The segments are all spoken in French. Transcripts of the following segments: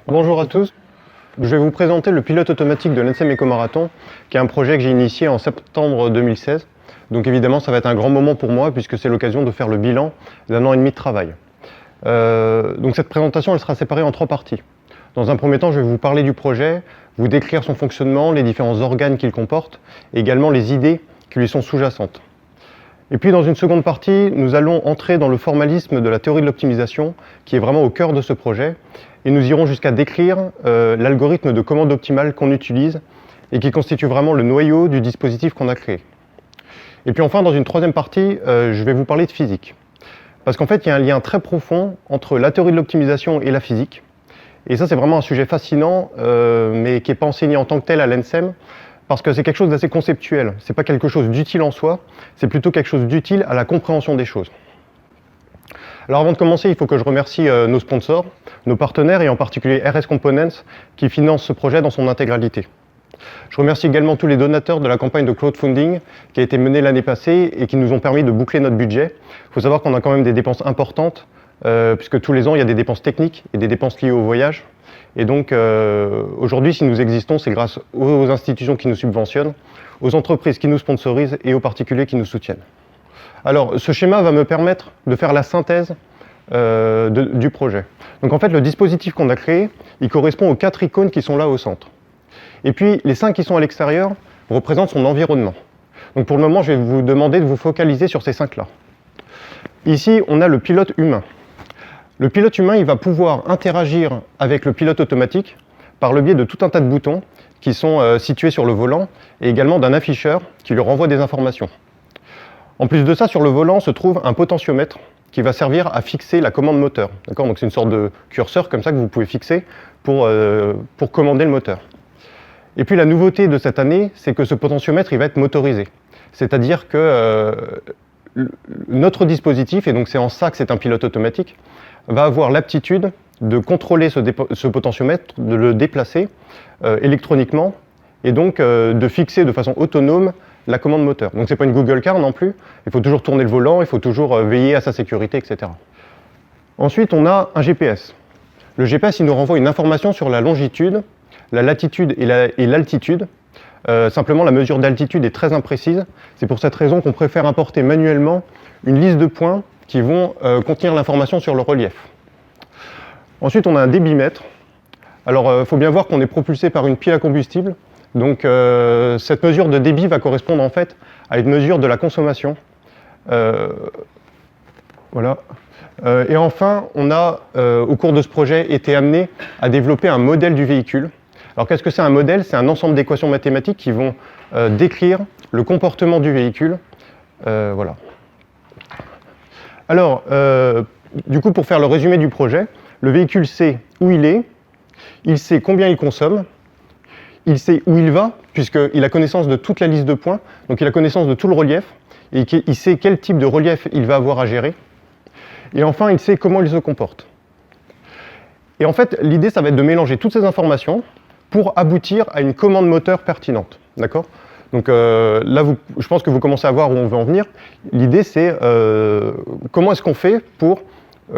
Bonjour à tous, je vais vous présenter le pilote automatique de l'ENSEM Éco-Marathon, qui est un projet que j'ai initié en septembre 2016. Donc évidemment ça va être un grand moment pour moi puisque c'est l'occasion de faire le bilan d'un an et demi de travail. Donc cette présentation elle sera séparée en 3 parties. Dans un premier temps je vais vous parler du projet, vous décrire son fonctionnement, les différents organes qu'il comporte, et également les idées qui lui sont sous-jacentes. Et puis dans une seconde partie, nous allons entrer dans le formalisme de la théorie de l'optimisation, qui est vraiment au cœur de ce projet, et nous irons jusqu'à décrire l'algorithme de commande optimale qu'on utilise, et qui constitue vraiment le noyau du dispositif qu'on a créé. Et puis enfin, dans une troisième partie, je vais vous parler de physique. Parce qu'en fait, il y a un lien très profond entre la théorie de l'optimisation et la physique. Et ça, c'est vraiment un sujet fascinant, mais qui n'est pas enseigné en tant que tel à l'ENSEM, parce que c'est quelque chose d'assez conceptuel. Ce n'est pas quelque chose d'utile en soi, c'est plutôt quelque chose d'utile à la compréhension des choses. Alors avant de commencer, il faut que je remercie nos sponsors, nos partenaires, et en particulier RS Components, qui financent ce projet dans son intégralité. Je remercie également tous les donateurs de la campagne de crowdfunding qui a été menée l'année passée et qui nous ont permis de boucler notre budget. Il faut savoir qu'on a quand même des dépenses importantes, puisque tous les ans, il y a des dépenses techniques et des dépenses liées au voyage. Et donc, aujourd'hui, si nous existons, c'est grâce aux institutions qui nous subventionnent, aux entreprises qui nous sponsorisent et aux particuliers qui nous soutiennent. Alors, ce schéma va me permettre de faire la synthèse du projet. Donc, en fait, le dispositif qu'on a créé, il correspond aux 4 icônes qui sont là au centre. Et puis, les 5 qui sont à l'extérieur représentent son environnement. Donc, pour le moment, je vais vous demander de vous focaliser sur ces 5-là. Ici, on a le pilote humain. Le pilote humain, il va pouvoir interagir avec le pilote automatique par le biais de tout un tas de boutons qui sont situés sur le volant et également d'un afficheur qui lui renvoie des informations. En plus de ça, sur le volant se trouve un potentiomètre qui va servir à fixer la commande moteur. D'accord ? Donc c'est une sorte de curseur comme ça que vous pouvez fixer pour commander le moteur. Et puis la nouveauté de cette année, c'est que ce potentiomètre il va être motorisé. C'est-à-dire que notre dispositif, et donc c'est en ça que c'est un pilote automatique, va avoir l'aptitude de contrôler ce potentiomètre, de le déplacer électroniquement et donc de fixer de façon autonome la commande moteur. Donc ce n'est pas une Google Car non plus, il faut toujours tourner le volant, il faut toujours veiller à sa sécurité, etc. Ensuite, on a un GPS. Le GPS, il nous renvoie une information sur la longitude, la latitude et l'altitude. Simplement, la mesure d'altitude est très imprécise. C'est pour cette raison qu'on préfère importer manuellement une liste de points qui vont contenir l'information sur le relief. Ensuite, on a un débitmètre. Alors, il faut bien voir qu'on est propulsé par une pile à combustible. Donc, cette mesure de débit va correspondre en fait à une mesure de la consommation. Voilà. Et enfin, on a, au cours de ce projet, été amené à développer un modèle du véhicule. Alors, qu'est-ce que c'est un modèle ? C'est un ensemble d'équations mathématiques qui vont décrire le comportement du véhicule. Voilà. Alors, du coup, pour faire le résumé du projet, le véhicule sait où il sait combien il consomme, il sait où il va, puisqu'il a connaissance de toute la liste de points, donc il a connaissance de tout le relief, et il sait quel type de relief il va avoir à gérer, et enfin, il sait comment il se comporte. Et en fait, l'idée, ça va être de mélanger toutes ces informations pour aboutir à une commande moteur pertinente, d'accord ? Donc là, je pense que vous commencez à voir où on veut en venir. L'idée, c'est comment est-ce qu'on fait pour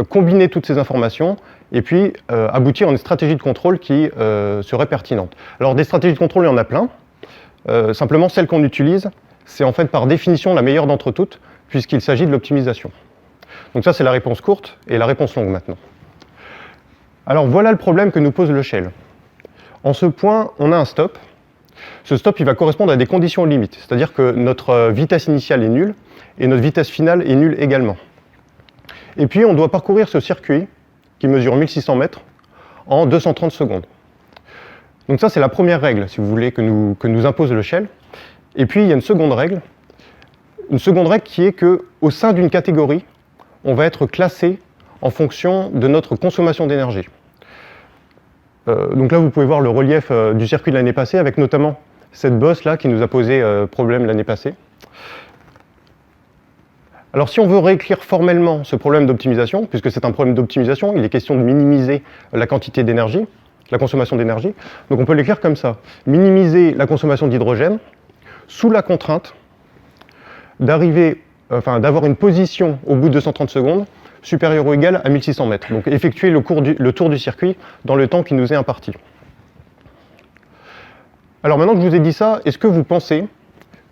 combiner toutes ces informations et puis aboutir à une stratégie de contrôle qui serait pertinente. Alors des stratégies de contrôle, il y en a plein. Simplement, celle qu'on utilise, c'est en fait par définition la meilleure d'entre toutes, puisqu'il s'agit de l'optimisation. Donc ça, c'est la réponse courte et la réponse longue maintenant. Alors voilà le problème que nous pose le shell. En ce point, on a un stop. Ce stop, il va correspondre à des conditions limites, c'est-à-dire que notre vitesse initiale est nulle et notre vitesse finale est nulle également. Et puis, on doit parcourir ce circuit qui mesure 1600 mètres en 230 secondes. Donc ça, c'est la première règle, si vous voulez, que nous impose le shell. Et puis, il y a une seconde règle qui est qu'au sein d'une catégorie, on va être classé en fonction de notre consommation d'énergie. Donc là, vous pouvez voir le relief du circuit de l'année passée, avec notamment cette bosse là qui nous a posé problème l'année passée. Alors si on veut réécrire formellement ce problème d'optimisation, puisque c'est un problème d'optimisation, il est question de minimiser la quantité d'énergie, la consommation d'énergie, donc on peut l'écrire comme ça. Minimiser la consommation d'hydrogène sous la contrainte d'avoir une position au bout de 230 secondes supérieur ou égal à 1600 mètres. Donc effectuer le tour du circuit dans le temps qui nous est imparti. Alors maintenant que je vous ai dit ça, est-ce que vous pensez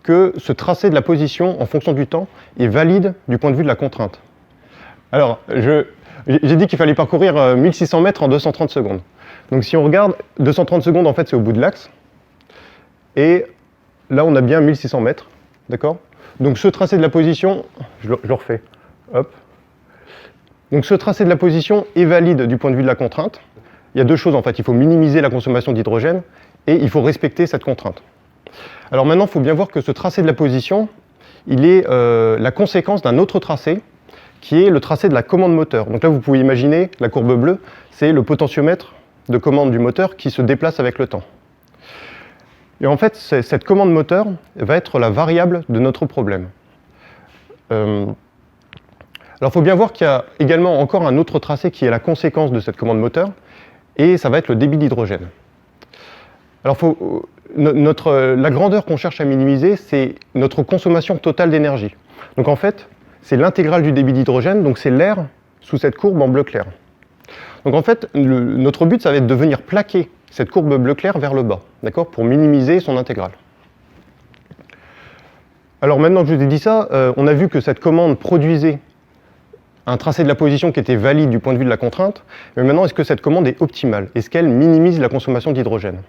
que ce tracé de la position en fonction du temps est valide du point de vue de la contrainte? Alors, j'ai dit qu'il fallait parcourir 1600 mètres en 230 secondes. Donc si on regarde, 230 secondes en fait c'est au bout de l'axe. Et là on a bien 1600 mètres, d'accord? Donc ce tracé de la position, je le refais, hop. Donc ce tracé de la position est valide du point de vue de la contrainte. Il y a deux choses en fait, il faut minimiser la consommation d'hydrogène et il faut respecter cette contrainte. Alors maintenant, il faut bien voir que ce tracé de la position, il est la conséquence d'un autre tracé, qui est le tracé de la commande moteur. Donc là, vous pouvez imaginer, la courbe bleue, c'est le potentiomètre de commande du moteur qui se déplace avec le temps. Et en fait, cette commande moteur va être la variable de notre problème. Alors, il faut bien voir qu'il y a également encore un autre tracé qui est la conséquence de cette commande moteur, et ça va être le débit d'hydrogène. Alors, la grandeur qu'on cherche à minimiser, c'est notre consommation totale d'énergie. Donc en fait, c'est l'intégrale du débit d'hydrogène, donc c'est l'air sous cette courbe en bleu clair. Donc en fait, notre but, ça va être de venir plaquer cette courbe bleu clair vers le bas, d'accord, pour minimiser son intégrale. Alors maintenant que je vous ai dit ça, on a vu que cette commande produisait un tracé de la position qui était valide du point de vue de la contrainte, mais maintenant, est-ce que cette commande est optimale? Est-ce qu'elle minimise la consommation d'hydrogène?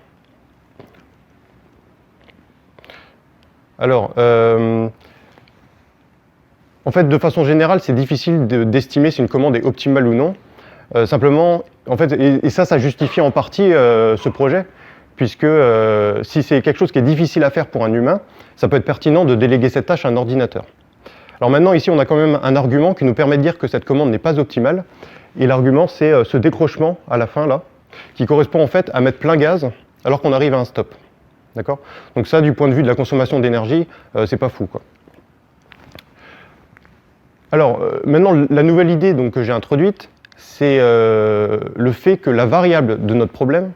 Alors, en fait, de façon générale, c'est difficile d'estimer si une commande est optimale ou non. Simplement, en fait, et ça justifie en partie ce projet, puisque si c'est quelque chose qui est difficile à faire pour un humain, ça peut être pertinent de déléguer cette tâche à un ordinateur. Alors maintenant, ici, on a quand même un argument qui nous permet de dire que cette commande n'est pas optimale, et l'argument, c'est ce décrochement à la fin, là, qui correspond en fait à mettre plein gaz alors qu'on arrive à un stop. D'accord? Donc ça, du point de vue de la consommation d'énergie, c'est pas fou, quoi. Alors, maintenant, la nouvelle idée donc, que j'ai introduite, c'est le fait que la variable de notre problème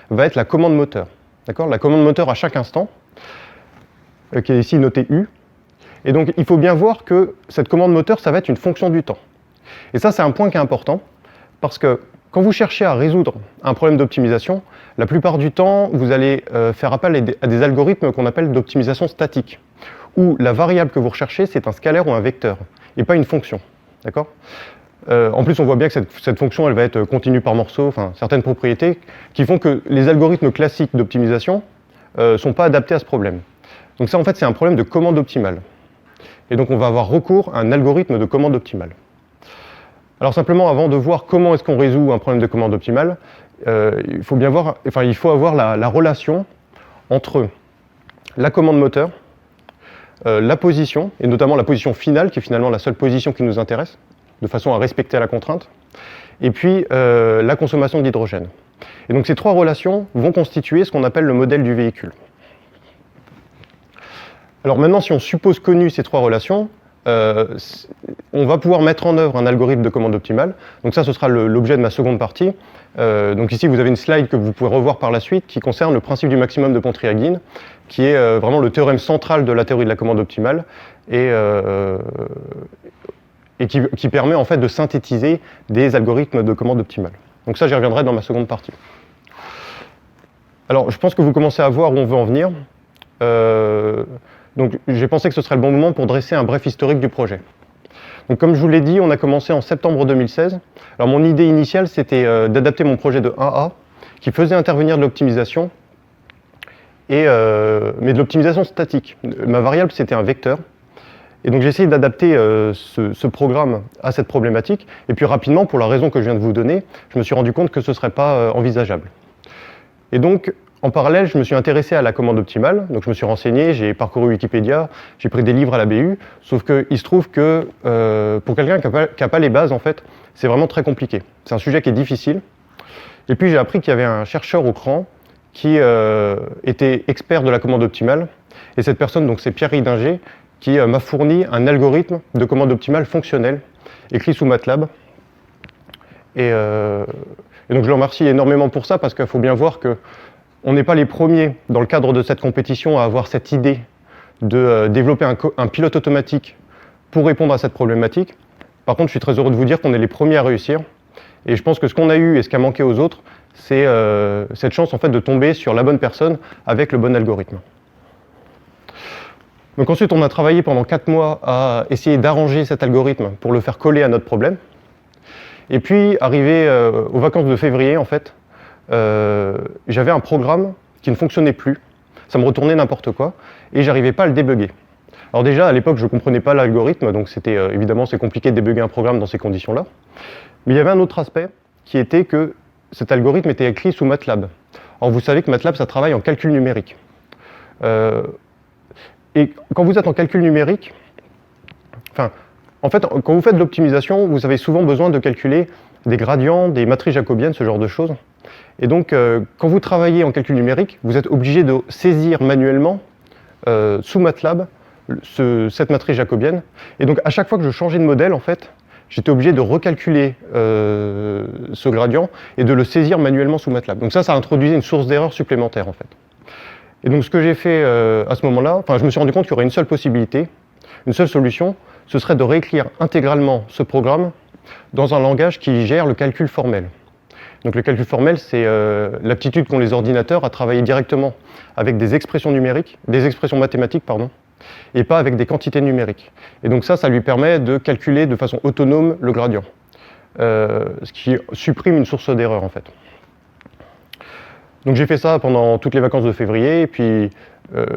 va être la commande moteur. D'accord? La commande moteur à chaque instant, qui est ici notée U. Et donc, il faut bien voir que cette commande moteur, ça va être une fonction du temps. Et ça, c'est un point qui est important, parce que quand vous cherchez à résoudre un problème d'optimisation, la plupart du temps, vous allez faire appel à des algorithmes qu'on appelle d'optimisation statique, où la variable que vous recherchez, c'est un scalaire ou un vecteur, et pas une fonction. D'accord? En plus, on voit bien que cette fonction, elle va être continue par morceaux, enfin, certaines propriétés qui font que les algorithmes classiques d'optimisation ne sont pas adaptés à ce problème. Donc ça, en fait, c'est un problème de commande optimale. Et donc, on va avoir recours à un algorithme de commande optimale. Alors simplement, avant de voir comment est-ce qu'on résout un problème de commande optimale, il faut bien voir, enfin, il faut avoir la relation entre la commande moteur, la position, et notamment la position finale, qui est finalement la seule position qui nous intéresse, de façon à respecter la contrainte, et puis la consommation d'hydrogène. Et donc ces trois relations vont constituer ce qu'on appelle le modèle du véhicule. Alors maintenant, si on suppose connu ces trois relations, on va pouvoir mettre en œuvre un algorithme de commande optimale. Donc ça, ce sera l'objet de ma seconde partie. Donc ici, vous avez une slide que vous pouvez revoir par la suite qui concerne le principe du maximum de Pontryagin, qui est vraiment le théorème central de la théorie de la commande optimale et qui permet en fait de synthétiser des algorithmes de commande optimale. Donc ça, j'y reviendrai dans ma seconde partie. Alors, je pense que vous commencez à voir où on veut en venir. Donc j'ai pensé que ce serait le bon moment pour dresser un bref historique du projet. Donc comme je vous l'ai dit, on a commencé en septembre 2016. Alors mon idée initiale, c'était d'adapter mon projet de 1A, qui faisait intervenir de l'optimisation, mais de l'optimisation statique. Ma variable, c'était un vecteur. Et donc j'ai essayé d'adapter ce programme à cette problématique. Et puis rapidement, pour la raison que je viens de vous donner, je me suis rendu compte que ce ne serait pas envisageable. Et donc, en parallèle, je me suis intéressé à la commande optimale, donc je me suis renseigné, j'ai parcouru Wikipédia, j'ai pris des livres à la BU, sauf qu'il se trouve que pour quelqu'un qui n'a pas les bases, en fait, c'est vraiment très compliqué. C'est un sujet qui est difficile. Et puis j'ai appris qu'il y avait un chercheur au CRAN qui était expert de la commande optimale, et cette personne, donc c'est Pierre Ridinger, qui m'a fourni un algorithme de commande optimale fonctionnel, écrit sous MATLAB. Et donc je le remercie énormément pour ça, parce qu'il faut bien voir que on n'est pas les premiers, dans le cadre de cette compétition, à avoir cette idée de développer un pilote automatique pour répondre à cette problématique. Par contre, je suis très heureux de vous dire qu'on est les premiers à réussir. Et je pense que ce qu'on a eu et ce qui a manqué aux autres, c'est cette chance en fait, de tomber sur la bonne personne avec le bon algorithme. Donc ensuite, on a travaillé pendant 4 mois à essayer d'arranger cet algorithme pour le faire coller à notre problème. Et puis, arrivé aux vacances de février, en fait, j'avais un programme qui ne fonctionnait plus. Ça me retournait n'importe quoi, et j'arrivais pas à le débugger. Alors déjà, à l'époque, je ne comprenais pas l'algorithme, donc c'était évidemment c'est compliqué de débugger un programme dans ces conditions-là. Mais il y avait un autre aspect, qui était que cet algorithme était écrit sous MATLAB. Alors vous savez que MATLAB, ça travaille en calcul numérique. Et quand vous êtes en calcul numérique, en fait, quand vous faites de l'optimisation, vous avez souvent besoin de calculer des gradients, des matrices jacobiennes, ce genre de choses. Et donc, quand vous travaillez en calcul numérique, vous êtes obligé de saisir manuellement, sous MATLAB, cette matrice jacobienne. Et donc, à chaque fois que je changeais de modèle, en fait, j'étais obligé de recalculer ce gradient et de le saisir manuellement sous MATLAB. Donc ça introduisait une source d'erreur supplémentaire, en fait. Et donc, ce que j'ai fait à ce moment-là, je me suis rendu compte qu'il y aurait une seule possibilité, une seule solution, ce serait de réécrire intégralement ce programme dans un langage qui gère le calcul formel. Donc le calcul formel, c'est l'aptitude qu'ont les ordinateurs à travailler directement avec des expressions numériques, des expressions mathématiques, pardon, et pas avec des quantités numériques. Et donc ça lui permet de calculer de façon autonome le gradient, ce qui supprime une source d'erreur en fait. Donc j'ai fait ça pendant toutes les vacances de février, et puis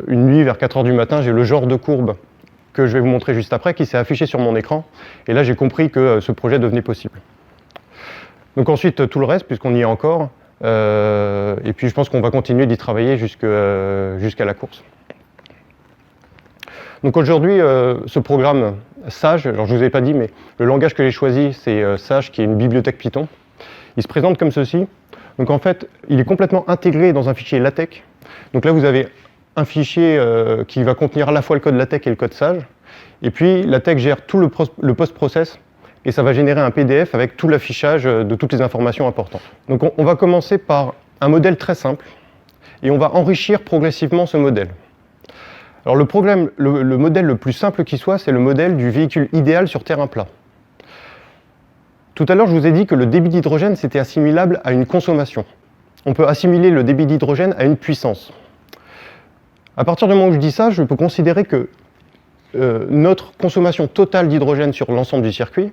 une nuit vers 4 h du matin, j'ai le genre de courbe que je vais vous montrer juste après, qui s'est affiché sur mon écran, et là j'ai compris que ce projet devenait possible. Donc ensuite, tout le reste, puisqu'on y est encore, et puis je pense qu'on va continuer d'y travailler jusqu'à la course. Donc aujourd'hui, ce programme Sage, alors je ne vous avais pas dit, mais le langage que j'ai choisi, c'est Sage, qui est une bibliothèque Python. Il se présente comme ceci. Donc en fait, il est complètement intégré dans un fichier LaTeX. Donc là, vous avez un fichier qui va contenir à la fois le code LaTeX et le code Sage. Et puis, LaTeX gère tout le post-process, et ça va générer un PDF avec tout l'affichage de toutes les informations importantes. Donc on va commencer par un modèle très simple, et on va enrichir progressivement ce modèle. Alors le modèle le plus simple qui soit, c'est le modèle du véhicule idéal sur terrain plat. Tout à l'heure, je vous ai dit que le débit d'hydrogène, c'était assimilable à une consommation. On peut assimiler le débit d'hydrogène à une puissance. À partir du moment où je dis ça, je peux considérer que notre consommation totale d'hydrogène sur l'ensemble du circuit,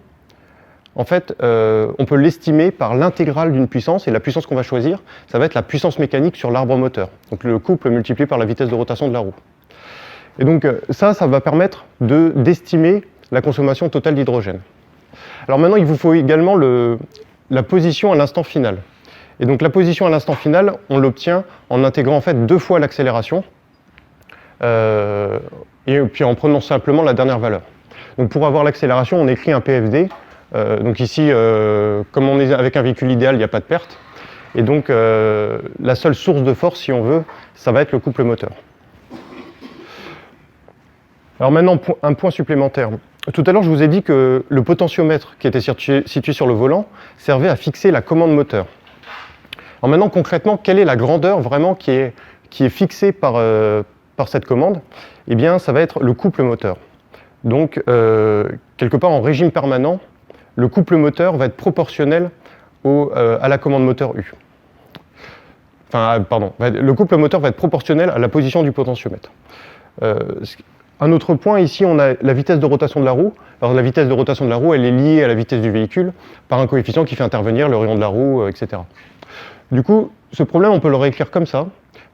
en fait, on peut l'estimer par l'intégrale d'une puissance, et la puissance qu'on va choisir, ça va être la puissance mécanique sur l'arbre moteur, donc le couple multiplié par la vitesse de rotation de la roue. Et donc ça va permettre d'estimer la consommation totale d'hydrogène. Alors maintenant, il vous faut également la position à l'instant final. Et donc la position à l'instant final, on l'obtient en intégrant en fait 2 fois l'accélération, et puis en prenant simplement la dernière valeur. Donc pour avoir l'accélération, on écrit un PFD. Donc ici, comme on est avec un véhicule idéal, il n'y a pas de perte. Et donc la seule source de force, si on veut, ça va être le couple moteur. Alors maintenant, un point supplémentaire. Tout à l'heure, je vous ai dit que le potentiomètre qui était situé sur le volant servait à fixer la commande moteur. Alors maintenant, concrètement, quelle est la grandeur vraiment qui est fixée par cette commande? Eh bien, ça va être le couple moteur. Donc, quelque part en régime permanent, le couple moteur va être proportionnel à la commande moteur U. Enfin, pardon, le couple moteur va être proportionnel à la position du potentiomètre. Un autre point, ici, on a la vitesse de rotation de la roue. Alors, la vitesse de rotation de la roue, elle est liée à la vitesse du véhicule par un coefficient qui fait intervenir le rayon de la roue, etc. Du coup, ce problème, on peut le réécrire comme ça.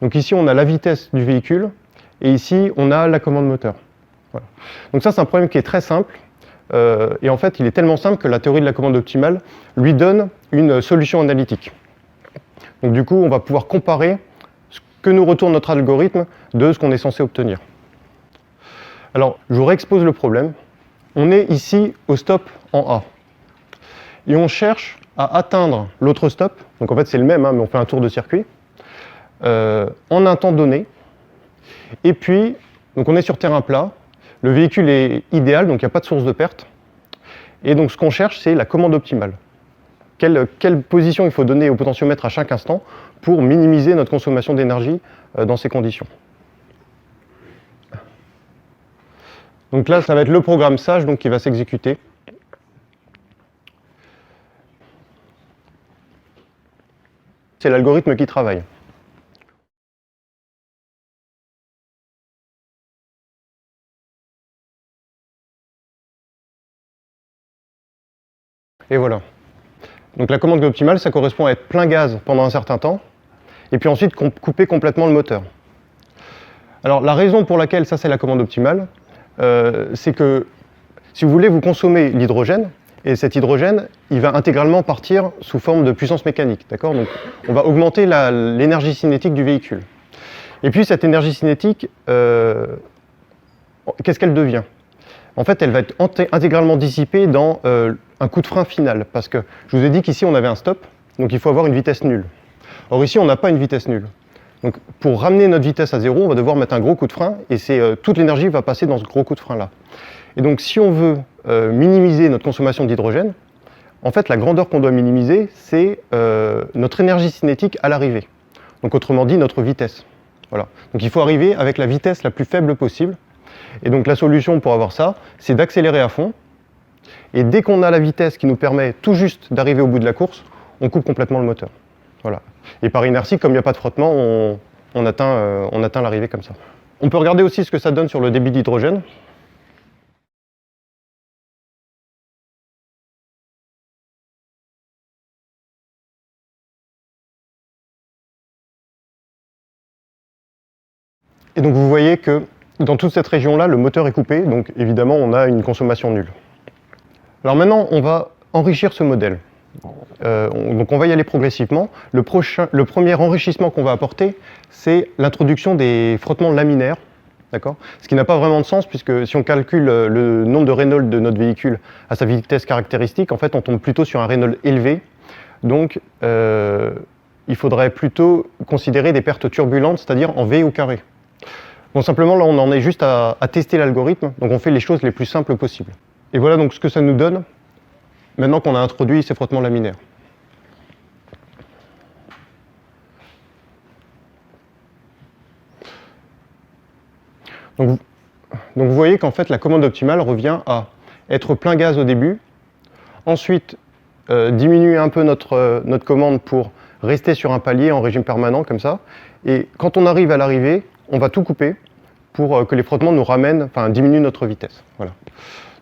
Donc ici, on a la vitesse du véhicule, et ici, on a la commande moteur. Voilà. Donc ça, c'est un problème qui est très simple. Et en fait, il est tellement simple que la théorie de la commande optimale lui donne une solution analytique. Donc du coup, on va pouvoir comparer ce que nous retourne notre algorithme de ce qu'on est censé obtenir. Alors, je vous réexpose le problème. On est ici au stop en A. Et on cherche à atteindre l'autre stop. Donc en fait, c'est le même, mais on fait un tour de circuit. En un temps donné. Et puis, donc on est sur terrain plat. Le véhicule est idéal, donc il n'y a pas de source de perte. Et donc ce qu'on cherche, c'est la commande optimale. Quelle position il faut donner au potentiomètre à chaque instant pour minimiser notre consommation d'énergie dans ces conditions. Donc là, ça va être le programme Sage donc, qui va s'exécuter. c'est l'algorithme qui travaille. Et voilà. Donc la commande optimale, ça correspond à être plein gaz pendant un certain temps, et puis ensuite couper complètement le moteur. Alors la raison pour laquelle ça c'est la commande optimale, c'est que si vous voulez, vous consommez l'hydrogène, et cet hydrogène, il va intégralement partir sous forme de puissance mécanique. D'accord ? Donc on va augmenter l'énergie cinétique du véhicule. Et puis cette énergie cinétique, qu'est-ce qu'elle devient ? En fait, elle va être intégralement dissipée dans un coup de frein final, parce que je vous ai dit qu'ici on avait un stop, donc il faut avoir une vitesse nulle. Or ici on n'a pas une vitesse nulle. Donc pour ramener notre vitesse à zéro, on va devoir mettre un gros coup de frein, et toute l'énergie va passer dans ce gros coup de frein là. Et donc si on veut minimiser notre consommation d'hydrogène, en fait la grandeur qu'on doit minimiser, c'est notre énergie cinétique à l'arrivée. Donc autrement dit, notre vitesse. Voilà. Donc il faut arriver avec la vitesse la plus faible possible. Et donc la solution pour avoir ça, c'est d'accélérer à fond. Et dès qu'on a la vitesse qui nous permet tout juste d'arriver au bout de la course, on coupe complètement le moteur. Voilà. Et par inertie, comme il n'y a pas de frottement, on atteint l'arrivée comme ça. On peut regarder aussi ce que ça donne sur le débit d'hydrogène. Et donc vous voyez que dans toute cette région-là, le moteur est coupé, donc évidemment on a une consommation nulle. Alors maintenant, on va enrichir ce modèle. Donc on va y aller progressivement. Le premier enrichissement qu'on va apporter, c'est l'introduction des frottements laminaires. Ce qui n'a pas vraiment de sens, puisque si on calcule le nombre de Reynolds de notre véhicule à sa vitesse caractéristique, en fait on tombe plutôt sur un Reynolds élevé. Donc il faudrait plutôt considérer des pertes turbulentes, c'est-à-dire en V au carré. Bon, simplement, là, on en est juste à tester l'algorithme, donc on fait les choses les plus simples possibles. Et voilà donc ce que ça nous donne, maintenant qu'on a introduit ces frottements laminaires. Donc vous voyez qu'en fait, la commande optimale revient à être plein gaz au début, ensuite diminuer un peu notre commande pour rester sur un palier en régime permanent, comme ça, et quand on arrive à l'arrivée, on va tout couper pour que les frottements nous diminuent notre vitesse. Voilà.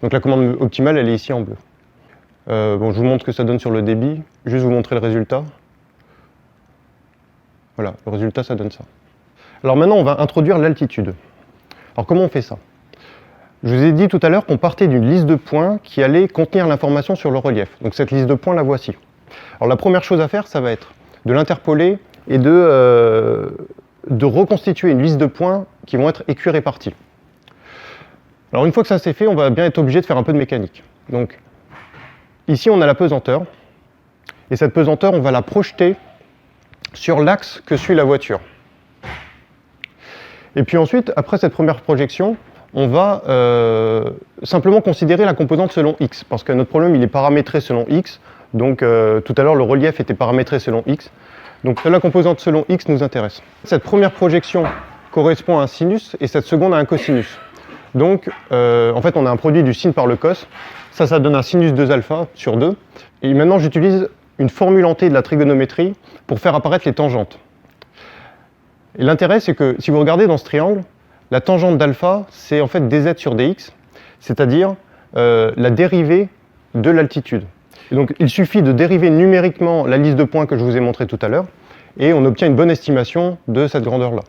Donc la commande optimale, elle est ici en bleu. Bon, je vous montre ce que ça donne sur le débit, juste vous montrer le résultat. Voilà, le résultat, ça donne ça. Alors maintenant, on va introduire l'altitude. Alors comment on fait ça ? Je vous ai dit tout à l'heure qu'on partait d'une liste de points qui allait contenir l'information sur le relief. Donc cette liste de points, la voici. Alors la première chose à faire, ça va être de l'interpoler et de reconstituer une liste de points qui vont être équirépartis. Alors une fois que ça c'est fait, on va bien être obligé de faire un peu de mécanique. Donc ici on a la pesanteur, et cette pesanteur on va la projeter sur l'axe que suit la voiture. Et puis ensuite, après cette première projection, on va simplement considérer la composante selon x, parce que notre problème il est paramétré selon x, donc tout à l'heure le relief était paramétré selon x. Donc la composante selon x nous intéresse. Cette première projection correspond à un sinus et cette seconde à un cosinus. Donc en fait on a un produit du sin par le cos. Ça donne un sinus 2 alpha sur 2. Et maintenant j'utilise une formule en T de la trigonométrie pour faire apparaître les tangentes. Et l'intérêt c'est que si vous regardez dans ce triangle, la tangente d'alpha c'est en fait dz sur dx, c'est-à-dire la dérivée de l'altitude. Et donc il suffit de dériver numériquement la liste de points que je vous ai montré tout à l'heure et on obtient une bonne estimation de cette grandeur-là.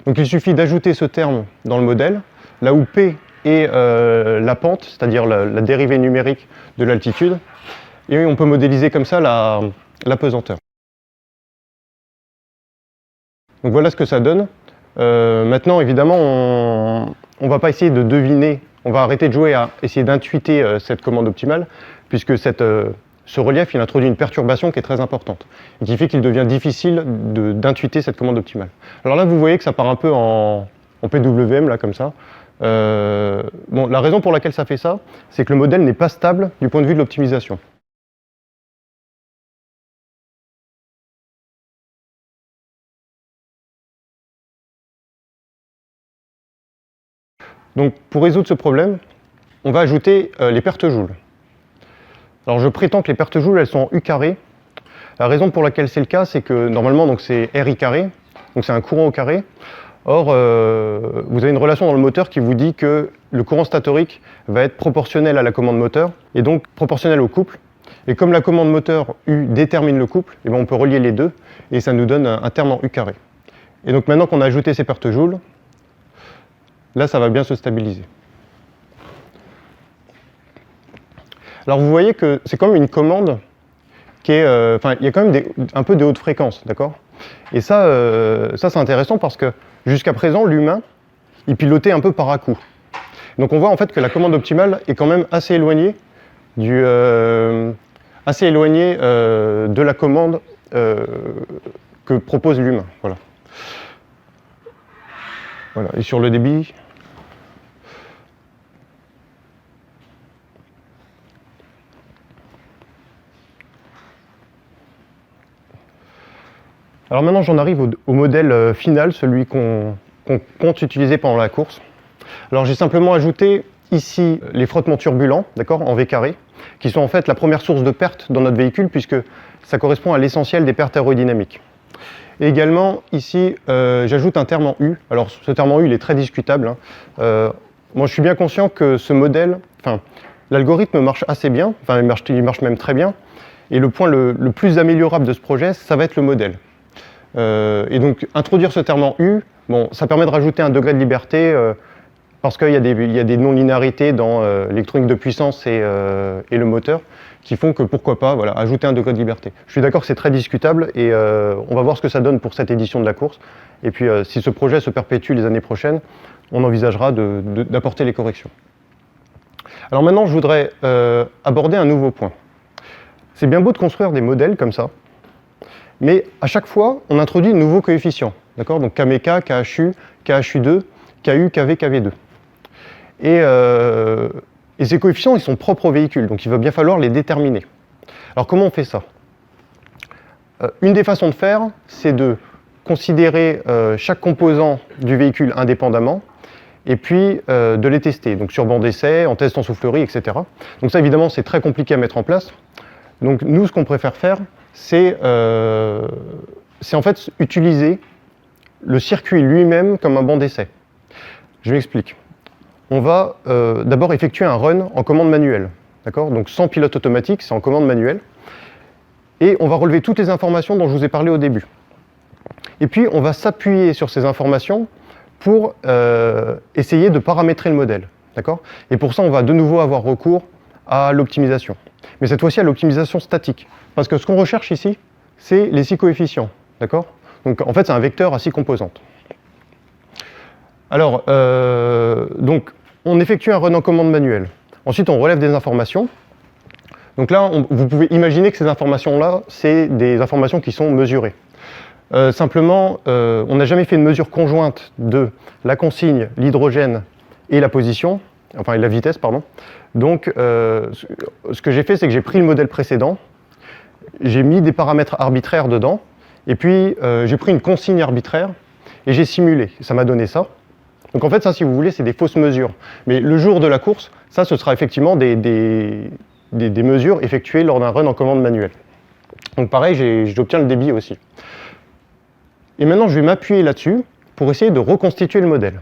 Donc il suffit d'ajouter ce terme dans le modèle, là où P est la pente, c'est-à-dire la dérivée numérique de l'altitude, et on peut modéliser comme ça la pesanteur. Donc voilà ce que ça donne. Maintenant évidemment on ne va pas essayer de deviner, on va arrêter de jouer à essayer d'intuiter cette commande optimale, puisque ce relief il introduit une perturbation qui est très importante, et qui fait qu'il devient difficile d'intuiter cette commande optimale. Alors là vous voyez que ça part un peu en PWM, là comme ça. Bon, la raison pour laquelle ça fait ça, c'est que le modèle n'est pas stable du point de vue de l'optimisation. Donc pour résoudre ce problème, on va ajouter les pertes joules. Alors je prétends que les pertes joules elles sont en U carré. La raison pour laquelle c'est le cas, c'est que normalement c'est RI carré, donc c'est un courant au carré. Or, vous avez une relation dans le moteur qui vous dit que le courant statorique va être proportionnel à la commande moteur, et donc proportionnel au couple. Et comme la commande moteur U détermine le couple, et bien on peut relier les deux, et ça nous donne un terme en U carré. Et donc maintenant qu'on a ajouté ces pertes joules, là ça va bien se stabiliser. Alors vous voyez que c'est comme une commande qui est... Enfin, il y a quand même un peu de haute fréquence, d'accord? Et ça, ça c'est intéressant parce que jusqu'à présent, l'humain, il pilotait un peu par à-coup. Donc on voit en fait que la commande optimale est quand même assez éloignée de la commande que propose l'humain. Voilà. Voilà. Et sur le débit, alors maintenant j'en arrive au modèle final, celui qu'on compte utiliser pendant la course. Alors j'ai simplement ajouté ici les frottements turbulents, d'accord, en V carré, qui sont en fait la première source de perte dans notre véhicule puisque ça correspond à l'essentiel des pertes aérodynamiques. Et également ici j'ajoute un terme en U. Alors ce terme en U il est très discutable, hein. Moi je suis bien conscient que ce modèle, enfin l'algorithme marche assez bien, enfin il marche même très bien, et le point le plus améliorable de ce projet ça va être le modèle. Et donc introduire ce terme en U, bon, ça permet de rajouter un degré de liberté parce qu'il y a des non-linéarités dans l'électronique de puissance et le moteur qui font que pourquoi pas voilà, ajouter un degré de liberté. Je suis d'accord que c'est très discutable et on va voir ce que ça donne pour cette édition de la course. Et puis si ce projet se perpétue les années prochaines, on envisagera d'apporter les corrections. Alors maintenant, je voudrais aborder un nouveau point. C'est bien beau de construire des modèles comme ça, mais à chaque fois, on introduit de nouveaux coefficients. D'accord? Donc KMK, KHU, KHU2, KU, KV, KV2. Et ces coefficients, ils sont propres au véhicule, donc il va bien falloir les déterminer. Alors comment on fait ça? Une des façons de faire, c'est de considérer chaque composant du véhicule indépendamment, et puis de les tester, donc sur banc d'essai, en test en soufflerie, etc. Donc ça, évidemment, c'est très compliqué à mettre en place. Donc nous, ce qu'on préfère faire, c'est en fait utiliser le circuit lui-même comme un banc d'essai. Je m'explique. On va d'abord effectuer un run en commande manuelle, d'accord? Donc sans pilote automatique, c'est en commande manuelle. Et on va relever toutes les informations dont je vous ai parlé au début. Et puis on va s'appuyer sur ces informations pour essayer de paramétrer le modèle, d'accord? Et pour ça, on va de nouveau avoir recours à l'optimisation. Mais cette fois-ci à l'optimisation statique. Parce que ce qu'on recherche ici, c'est les 6 coefficients, d'accord? Donc en fait, c'est un vecteur à 6 composantes. Alors, donc, on effectue un run en commande manuelle. Ensuite, on relève des informations. Donc là, vous pouvez imaginer que ces informations-là, c'est des informations qui sont mesurées. Simplement, on n'a jamais fait une mesure conjointe de la consigne, l'hydrogène et la position, enfin la vitesse, pardon. Donc, ce que j'ai fait, c'est que j'ai pris le modèle précédent, j'ai mis des paramètres arbitraires dedans, et puis j'ai pris une consigne arbitraire et j'ai simulé. Ça m'a donné ça. Donc en fait, ça, si vous voulez, c'est des fausses mesures. Mais le jour de la course, ça, ce sera effectivement des mesures effectuées lors d'un run en commande manuelle. Donc pareil, j'obtiens le débit aussi. Et maintenant, je vais m'appuyer là-dessus pour essayer de reconstituer le modèle.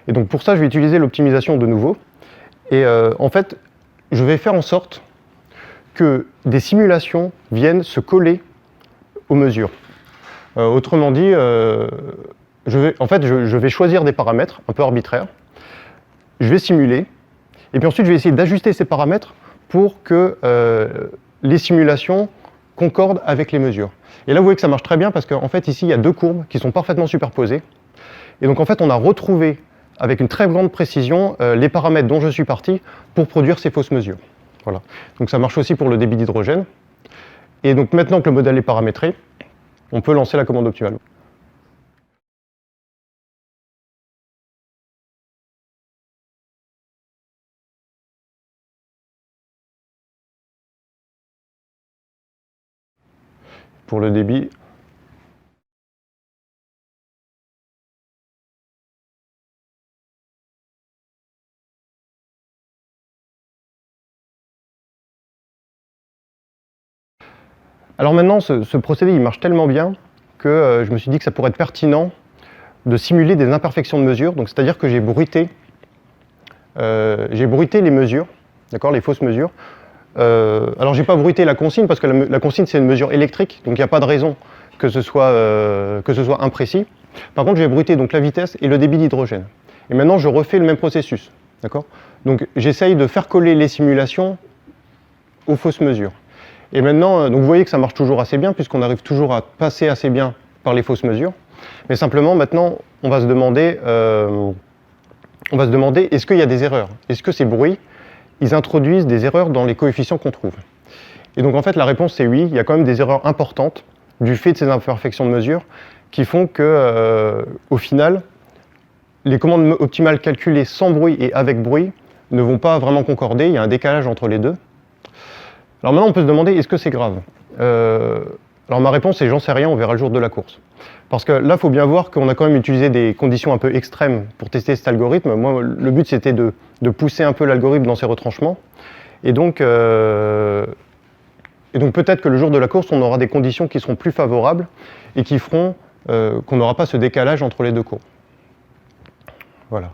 Et donc pour ça, je vais utiliser l'optimisation de nouveau. Et en fait, je vais faire en sorte que des simulations viennent se coller aux mesures. Autrement dit, je vais choisir des paramètres un peu arbitraires, je vais simuler, et puis ensuite je vais essayer d'ajuster ces paramètres pour que les simulations concordent avec les mesures. Et là vous voyez que ça marche très bien parce qu'en fait ici il y a 2 courbes qui sont parfaitement superposées, et donc en fait on a retrouvé avec une très grande précision les paramètres dont je suis parti pour produire ces fausses mesures. Voilà. Donc ça marche aussi pour le débit d'hydrogène. Et donc maintenant que le modèle est paramétré, on peut lancer la commande optimale. Pour le débit, Alors maintenant, ce procédé il marche tellement bien que je me suis dit que ça pourrait être pertinent de simuler des imperfections de mesure. Donc c'est-à-dire que j'ai bruité les mesures, d'accord, les fausses mesures. Alors j'ai pas bruité la consigne parce que la consigne c'est une mesure électrique, donc il n'y a pas de raison que ce soit imprécis. Par contre j'ai bruité donc la vitesse et le débit d'hydrogène. Et maintenant je refais le même processus, d'accord. Donc j'essaye de faire coller les simulations aux fausses mesures. Et maintenant, donc vous voyez que ça marche toujours assez bien puisqu'on arrive toujours à passer assez bien par les fausses mesures. Mais simplement maintenant on va se demander est-ce qu'il y a des erreurs? Est-ce que ces bruits ils introduisent des erreurs dans les coefficients qu'on trouve? Et donc en fait la réponse c'est oui, il y a quand même des erreurs importantes du fait de ces imperfections de mesure qui font que au final les commandes optimales calculées sans bruit et avec bruit ne vont pas vraiment concorder, il y a un décalage entre les deux. Alors maintenant on peut se demander est-ce que c'est grave? Alors ma réponse est j'en sais rien, on verra le jour de la course. Parce que là il faut bien voir qu'on a quand même utilisé des conditions un peu extrêmes pour tester cet algorithme. Moi le but c'était de pousser un peu l'algorithme dans ses retranchements. Et donc peut-être que le jour de la course on aura des conditions qui seront plus favorables et qui feront qu'on n'aura pas ce décalage entre les deux courbes. Voilà.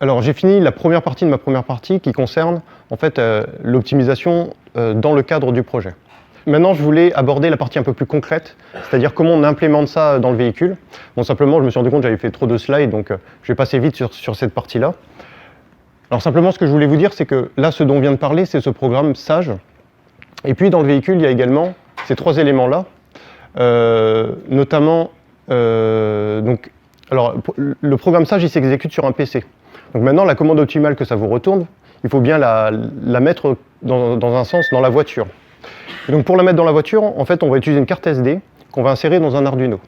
Alors j'ai fini la première partie de ma première partie qui concerne en fait l'optimisation dans le cadre du projet. Maintenant je voulais aborder la partie un peu plus concrète, c'est-à-dire comment on implémente ça dans le véhicule. Bon simplement je me suis rendu compte que j'avais fait trop de slides donc je vais passer vite sur cette partie-là. Alors simplement ce que je voulais vous dire c'est que là ce dont on vient de parler c'est ce programme SAGE. Et puis dans le véhicule il y a également ces trois éléments-là, notamment donc, alors, le programme SAGE il s'exécute sur un PC. Donc maintenant, la commande optimale que ça vous retourne, il faut bien la mettre dans un sens dans la voiture. Et donc pour la mettre dans la voiture, en fait, on va utiliser une carte SD qu'on va insérer dans un Arduino.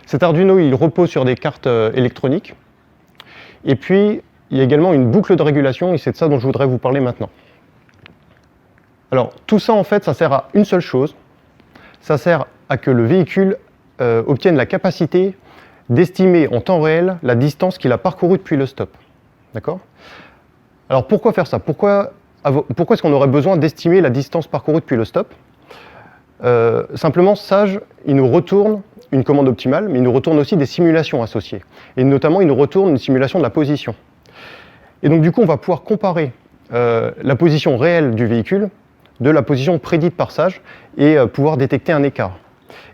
Cet Arduino, il repose sur des cartes électroniques. Et puis, il y a également une boucle de régulation, et c'est de ça dont je voudrais vous parler maintenant. Alors, tout ça, en fait, ça sert à une seule chose. Ça sert à que le véhicule obtienne la capacité d'estimer en temps réel la distance qu'il a parcourue depuis le stop. D'accord ? Alors pourquoi faire ça ? Pourquoi est-ce qu'on aurait besoin d'estimer la distance parcourue depuis le stop ? Simplement, SAGE, il nous retourne une commande optimale, mais il nous retourne aussi des simulations associées. Et notamment, il nous retourne une simulation de la position. Et donc du coup, on va pouvoir comparer la position réelle du véhicule de la position prédite par SAGE et pouvoir détecter un écart.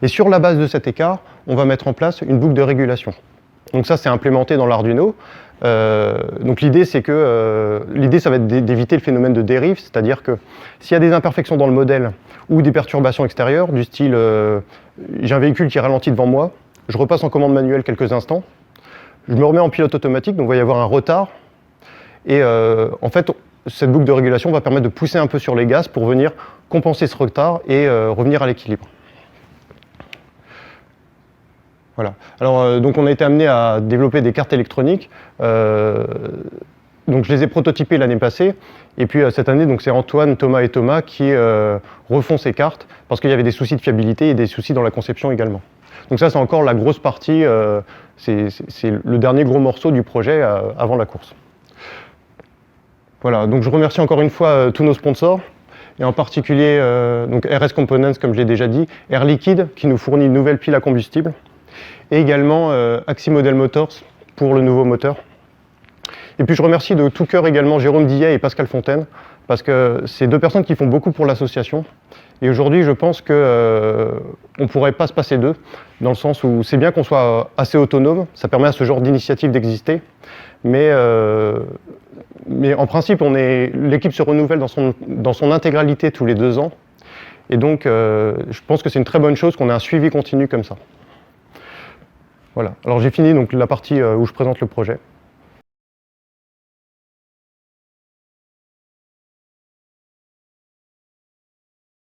Et sur la base de cet écart, on va mettre en place une boucle de régulation. Donc ça, c'est implémenté dans l'Arduino. Donc l'idée, c'est que ça va être d'éviter le phénomène de dérive, c'est-à-dire que s'il y a des imperfections dans le modèle ou des perturbations extérieures, du style j'ai un véhicule qui ralentit devant moi, je repasse en commande manuelle quelques instants, je me remets en pilote automatique, donc il va y avoir un retard. Et en fait, cette boucle de régulation va permettre de pousser un peu sur les gaz pour venir compenser ce retard et revenir à l'équilibre. Voilà. Alors, donc on a été amené à développer des cartes électroniques. Donc je les ai prototypées l'année passée. Et puis cette année, donc c'est Antoine, Thomas et Thomas qui refont ces cartes parce qu'il y avait des soucis de fiabilité et des soucis dans la conception également. Donc ça, c'est encore la grosse partie, c'est le dernier gros morceau du projet avant la course. Voilà, donc je remercie encore une fois tous nos sponsors, et en particulier donc RS Components, comme je l'ai déjà dit, Air Liquide, qui nous fournit une nouvelle pile à combustible, et également Axi Model Motors pour le nouveau moteur. Et puis je remercie de tout cœur également Jérôme Dillet et Pascal Fontaine, parce que c'est deux personnes qui font beaucoup pour l'association. Et aujourd'hui, je pense qu'on ne pourrait pas se passer d'eux, dans le sens où c'est bien qu'on soit assez autonome, ça permet à ce genre d'initiative d'exister, mais en principe, l'équipe se renouvelle dans son intégralité tous les 2 ans. Et donc, je pense que c'est une très bonne chose qu'on ait un suivi continu comme ça. Voilà. Alors j'ai fini donc, la partie où je présente le projet.